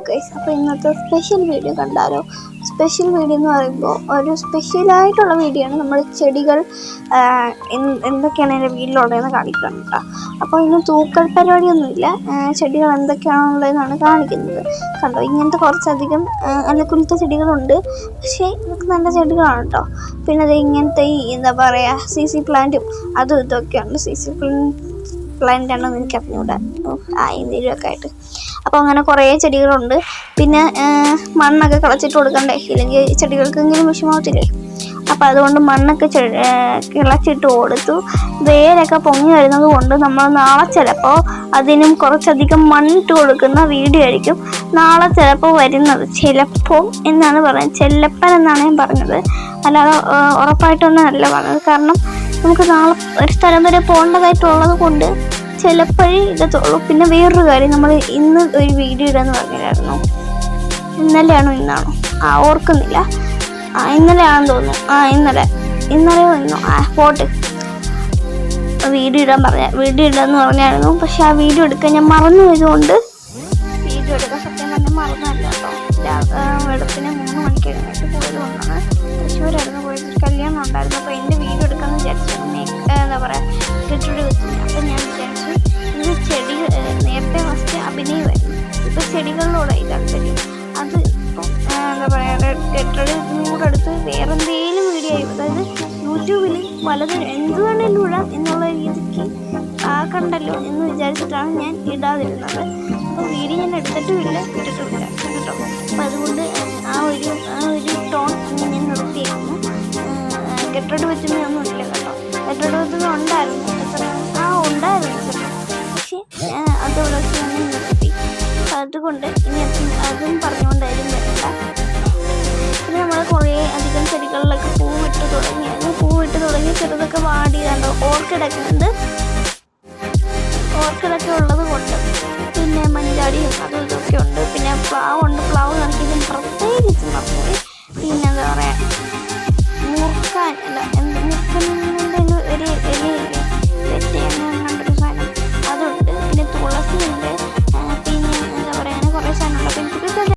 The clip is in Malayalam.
ഗൈസ്, അപ്പോൾ ഇന്നത്തെ സ്പെഷ്യൽ വീഡിയോ കണ്ടാലോ? സ്പെഷ്യൽ വീഡിയോ എന്ന് പറയുമ്പോൾ ഒരു സ്പെഷ്യലായിട്ടുള്ള വീഡിയോ ആണ്. നമ്മൾ ചെടികൾ എന്തൊക്കെയാണ് എൻ്റെ വീട്ടിലുള്ളതെന്ന് കാണിക്കണം കേട്ടോ. അപ്പോൾ ഇന്ന് തൂക്കൽ പരിപാടിയൊന്നുമില്ല, ചെടികൾ എന്തൊക്കെയാണുള്ളതെന്നാണ് കാണിക്കുന്നത്. കണ്ടോ, ഇങ്ങനത്തെ കുറച്ചധികം അലക്കുലത്തെ ചെടികളുണ്ട്, പക്ഷേ ഇതൊക്കെ നല്ല ചെടികളാണ് കേട്ടോ. പിന്നെ അത് ഇങ്ങനത്തെ ഈ എന്താ പറയുക CC പ്ലാന്റും അതും ഇതൊക്കെയുണ്ട്. CC പ്ലാന്റ് ആണോ എന്ന് എനിക്ക് അറിഞ്ഞൂടാ, ഇന്ത്യയിലൊക്കെ ആയിട്ട്. അപ്പോൾ അങ്ങനെ കുറേ ചെടികളുണ്ട്. പിന്നെ മണ്ണൊക്കെ കിളച്ചിട്ട് കൊടുക്കണ്ടേ, ഇല്ലെങ്കിൽ ചെടികൾക്കെങ്കിലും വിഷമാവത്തില്ലേ. അപ്പോൾ അതുകൊണ്ട് മണ്ണൊക്കെ കിളച്ചിട്ട് കൊടുത്തു. വേരൊക്കെ പൊങ്ങി വരുന്നത് കൊണ്ട് നമ്മൾ നാളെ ചിലപ്പോൾ അതിനും കുറച്ചധികം മണ്ണിട്ട് കൊടുക്കുന്ന വീഡിയോ ആയിരിക്കും നാളെ ചിലപ്പോൾ വരുന്നത്. ചിലപ്പോൾ എന്നാണ് പറയുന്നത്, ചെല്ലപ്പൻ എന്നാണ് ഞാൻ പറഞ്ഞത്, അല്ലാതെ ഉറപ്പായിട്ടൊന്നും അല്ല പറഞ്ഞത്. കാരണം നമുക്ക് നാളെ ഒരു സ്ഥലം വരെ പോകേണ്ടതായിട്ടുള്ളത് കൊണ്ട് ചിലപ്പോഴേ ഇടത്തുള്ളൂ. പിന്നെ വേറൊരു കാര്യം, നമ്മൾ ഇന്ന് ഒരു വീഡിയോ ഇടാന്ന് പറഞ്ഞില്ലായിരുന്നു, ഇന്നലെയാണോ ഇന്നാണോ ഓർക്കുന്നില്ല, ഇന്നലെയാണെന്ന് തോന്നുന്നു. ഇന്നലെയോ ഇന്നോ പോട്ട് വീഡിയോ ഇടാന്ന് പറഞ്ഞായിരുന്നു. പക്ഷെ ആ വീഡിയോ എടുക്കാൻ ഞാൻ മറന്നു പോയതുകൊണ്ട് വീഡിയോ എടുക്കാൻ സത്യം പറഞ്ഞാൽ മറന്നല്ല കേട്ടോ. വെളുപ്പിന് 3 മണിക്ക് എഴുന്നേറ്റ് പോയത് കൊണ്ടാണ്. തൃശ്ശൂരായിരുന്നു പോയത്, കല്യാണം ഉണ്ടായിരുന്നു. അപ്പോൾ എൻ്റെ വീഡിയോ എടുക്കാമെന്ന് വിചാരിച്ചു, എന്താ പറയുക, കെട്ടിട്ട് വെച്ചില്ല. അപ്പം ഞാൻ വിചാരിച്ചു ഇത് ചെടി നേരത്തെ ഫസ്റ്റ് അഭിനയമായിരുന്നു, ഇപ്പോൾ ചെടികളിലൂടെ താല്പര്യം. അത് ഇപ്പം എന്താ പറയുക, കെട്ടിടത്തിനൂടെ അടുത്ത് വേറെ എന്തെങ്കിലും വീഡിയോ ആയി, അതായത് യൂട്യൂബിൽ പലതും എന്ത് വേണേലും ഇടാം എന്നുള്ള രീതിക്ക് കണ്ടല്ലോ എന്ന് വിചാരിച്ചിട്ടാണ് ഞാൻ ഇടാതിരുന്നത്. അപ്പോൾ വീഡിയോ ഞാൻ എടുത്തിട്ടുമില്ല, ഇട്ടിട്ടുമില്ല കേട്ടോ. അപ്പം അതുകൊണ്ട് ആ ഒരു ടോൺ ഞാൻ നിർത്തിയായിരുന്നു. കെട്ടിട വെച്ചുമൊന്നും ഇല്ല കേട്ടോ. കെട്ടിട വെച്ചുമ ഉണ്ടായിരുന്നു ഉണ്ടായിരുന്നു കേട്ടോ, പക്ഷേ അതോടെ വെച്ച് ഞാൻ നിർത്തി. അതുകൊണ്ട് ഇനി അതും പറഞ്ഞുകൊണ്ടായാലും വരണ്ട. പിന്നെ നമ്മൾ കുറേ അധികം ചെടികളിലൊക്കെ പൂവിട്ട് തുടങ്ങി ചെറുതൊക്കെ വാടി കണ്ടോ. ഓർക്കിഡൊക്കെ ഉണ്ട്,